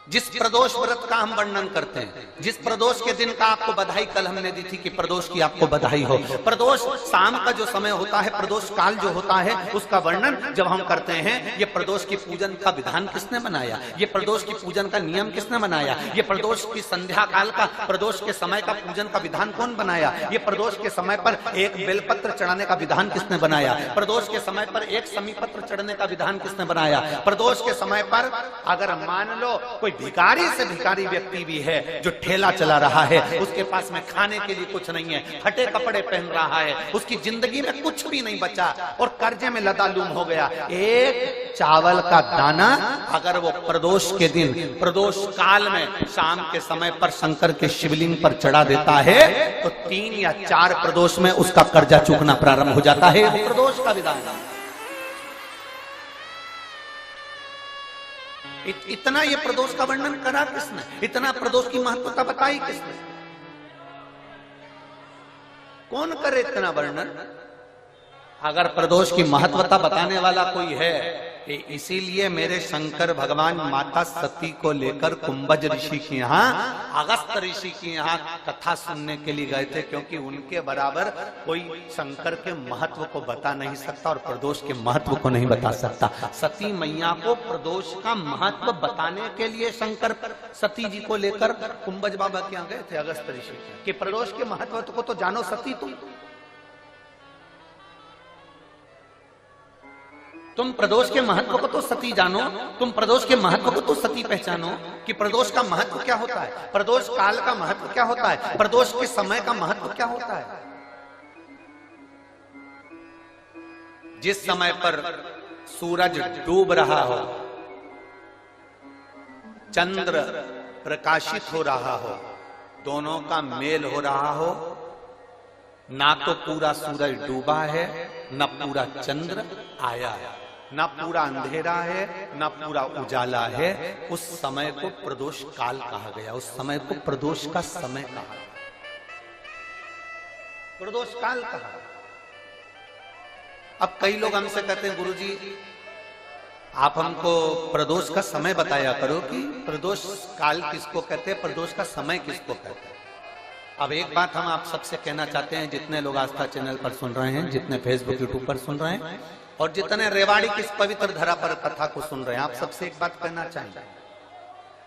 जिस प्रदोष व्रत का हम वर्णन करते हैं, जिस प्रदोष के दिन का आपको बधाई कल हमने दी थी कि प्रदोष की आपको बधाई हो, प्रदोष शाम का जो समय होता है, प्रदोष काल जो होता है, उसका वर्णन जब हम करते हैं, ये प्रदोष की पूजन का विधान किसने बनाया, ये प्रदोष की पूजन का नियम किसने बनाया, ये प्रदोष की संध्या काल का, प्रदोष के समय का पूजन का विधान कौन बनाया, ये प्रदोष के समय पर एक बेलपत्र चढ़ाने का विधान किसने बनाया, प्रदोष के समय पर एक समीपत्र चढ़ने का विधान किसने बनाया, प्रदोष के समय पर अगर मान लो कोई भिखारी से भिखारी व्यक्ति भी है जो ठेला चला रहा है, उसके पास में खाने के लिए कुछ नहीं है, फटे कपड़े पहन रहा है, उसकी जिंदगी में कुछ भी नहीं बचा और कर्जे में लदालूम हो गया, एक चावल का दाना अगर वो प्रदोष के दिन, प्रदोष काल में शाम के समय पर शंकर के शिवलिंग पर चढ़ा देता है तो 3 या 4 प्रदोष में उसका कर्जा चूकना प्रारंभ हो जाता है। प्रदोष का विधान इतना ये प्रदोष का वर्णन करा किसने, इतना प्रदोष की महत्वता बताई किसने, कौन करे इतना वर्णन। अगर प्रदोष की महत्वता बताने वाला कोई है, इसीलिए मेरे शंकर भगवान माता सती को लेकर कुंभज ऋषि के यहाँ, अगस्त ऋषि के यहाँ कथा सुनने के लिए गए थे, क्योंकि उनके बराबर कोई शंकर के महत्व को बता नहीं सकता और प्रदोष के महत्व को नहीं बता सकता। सती मैया को प्रदोष का महत्व बताने के लिए शंकर सती जी को लेकर कुंभज बाबा के यहाँ गए थे, अगस्त ऋषि, कि प्रदोष के महत्व को तो जानो सती, तुम प्रदोष के महत्व को तो सती जानो, तुम प्रदोष के महत्व को तो सती पहचानो कि प्रदोष का महत्व क्या होता है, प्रदोष काल का महत्व क्या होता है, प्रदोष के समय का महत्व क्या होता है। जिस समय पर सूरज डूब रहा हो, चंद्र प्रकाशित हो रहा हो, दोनों का मेल हो रहा हो, ना तो पूरा सूरज डूबा है, ना पूरा चंद्र आया है, ना पूरा अंधेरा है, ना पूरा उजाला है, उस समय को प्रदोष काल कहा गया, उस समय को प्रदोष का समय कहा, प्रदोष काल कहा। अब कई लोग हमसे कहते हैं, गुरुजी आप हमको प्रदोष का समय बताया करो कि प्रदोष काल किसको कहते हैं, प्रदोष का समय किसको कहते हैं। अब एक बात हम आप सबसे कहना चाहते हैं, जितने लोग आस्था चैनल पर सुन रहे हैं, जितने फेसबुक यूट्यूब पर सुन रहे हैं और जितने रेवाड़ी की इस पवित्र धरा पर कथा को सुन रहे हैं, आप सबसे एक बात कहना चाहेंगे,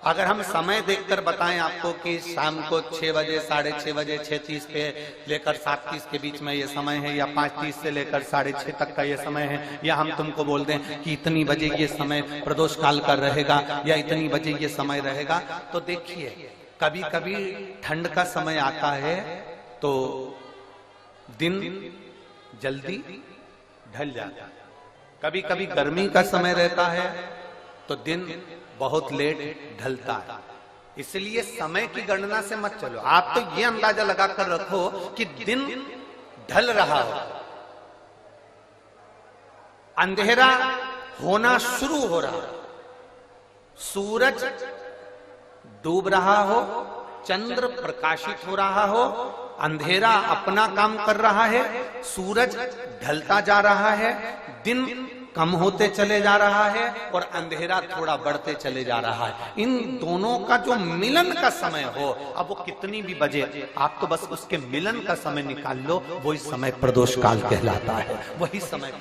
अगर हम समय देखकर बताएं आपको कि शाम को 6 बजे, 6:30 बजे, 6:30 पे लेकर 7:30 के बीच में ये समय है, या 5:30 से लेकर 6:30 तक का ये समय है, या हम तुमको बोल दें कि इतनी बजे ये समय प्रदोष काल का रहेगा या इतनी बजे ये समय रहेगा, तो देखिए कभी कभी ठंड का समय आता है तो दिन जल्दी ढल जाता है, कभी कभी गर्मी का समय रहता है तो दिन बहुत लेट ढलता है। इसलिए समय की गणना से मत चलो, आप तो ये अंदाजा लगाकर रखो कि दिन ढल रहा हो, अंधेरा होना शुरू हो रहा हो, सूरज डूब रहा हो, चंद्र प्रकाशित हो रहा हो, अंधेरा अपना काम कर रहा है, सूरज ढलता जा रहा है, दिन कम होते चले जा रहा है और अंधेरा थोड़ा बढ़ते चले जा रहा है, इन दोनों का जो मिलन का समय हो, अब वो कितनी भी बजे, आप तो बस उसके मिलन का समय निकाल लो, वही समय प्रदोष काल कहलाता है, वही समय